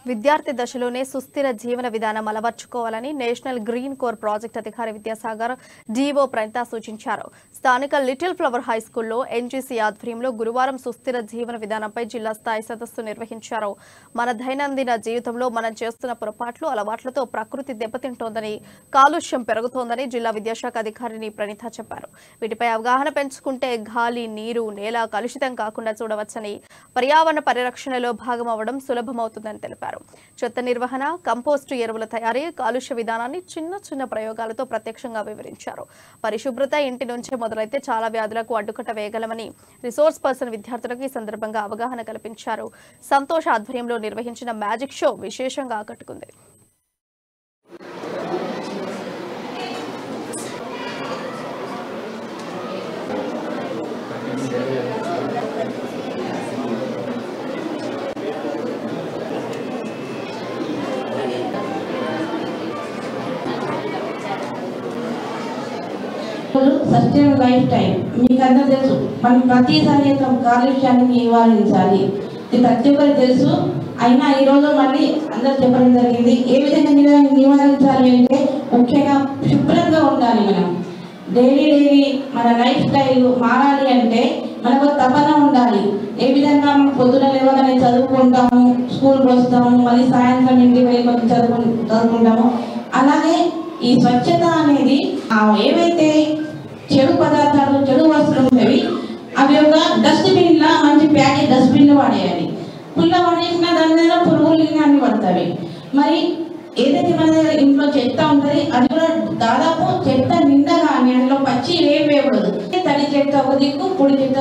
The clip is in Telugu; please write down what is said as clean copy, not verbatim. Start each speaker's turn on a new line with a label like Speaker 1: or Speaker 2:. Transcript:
Speaker 1: విద్యార్థి దశలోనే సుస్థిర జీవన విధానం అలవర్చుకోవాలని నేషనల్ గ్రీన్ కోర్ ప్రాజెక్ట్ అధికారి విద్యాసాగర్ డిఓ ప్రణీత సూచించారు. స్థానిక లిటిల్ ఫ్లవర్ హై స్కూల్లో ఎన్జీసీ ఆధ్వర్యంలో గురువారం సుస్థిర జీవన విధానంపై జిల్లా స్థాయి సదస్సు నిర్వహించారు. మన దైనందిన జీవితంలో మనం చేస్తున్న పొరపాట్లు, అలవాట్లతో ప్రకృతి దెబ్బతింటోందని, కాలుష్యం పెరుగుతోందని జిల్లా విద్యాశాఖ అధికారిని ప్రణీత చెప్పారు. వీటిపై అవగాహన పెంచుకుంటే గాలి, నీరు, నేల కలుషితం కాకుండా చూడవచ్చని, పర్యావరణ పరిరక్షణలో భాగమవ్వడం సులభమవుతుందని తెలిపారు. చెత్త నిర్వహణ, కంపోస్టు ఎరువుల తయారీ, కాలుష్య విధానాన్ని చిన్న చిన్న ప్రయోగాలతో ప్రత్యక్షంగా వివరించారు. పరిశుభ్రత ఇంటి నుంచే మొదలైతే చాలా వ్యాధులకు అడ్డుకట్ట వేయగలమని రిసోర్స్ పర్సన్ విద్యార్థులకు ఈ సందర్భంగా అవగాహన కల్పించారు. సంతోష్ ఆధ్వర్యంలో నిర్వహించిన మ్యాజిక్ షో విశేషంగా ఆకట్టుకుంది.
Speaker 2: సస్టైనబుల్ లైఫ్ స్టైల్ మీకు అందరూ తెలుసు. మనం ప్రతిసారి కాలుష్యాన్ని నివారించాలి, ఇది ప్రతి ఒక్కరికి తెలుసు. అయినా ఈరోజు మళ్ళీ అందరూ చెప్పడం జరిగింది. ఏ విధంగా నివారించాలి అంటే ముఖ్యంగా శుభ్రంగా ఉండాలి. మనం డైలీ మన లైఫ్ స్టైల్ మారాలి అంటే మనకు తపన ఉండాలి. ఏ విధంగా మనం పొద్దున లేవగానే చదువుకుంటాము, స్కూల్కి వస్తాము, మళ్ళీ సాయంత్రం ఇంటికి వెళ్ళి కొంచెం చదువుకుంటాము. అలాగే ఈ స్వచ్ఛత అనేది ఏవైతే చెడు పదార్థాలు, చెడు వస్తువులు ఉంటాయి అవి ఒక డస్ట్బిన్ లా మంచి ప్యాకెట్ డస్ట్బిన్ వాడేయాలి. పుల్ల పడేసిన దాని మీద పురుగులు అన్ని పడతాయి. మరి ఏదైతే మన దగ్గర ఇంట్లో చెత్త ఉంటుంది అది కూడా దాదాపు చెత్త నిండగా అందులో పచ్చి ఏం వేయకూడదు. తడి చెత్త ఒక దిక్కు, పొడి చెత్త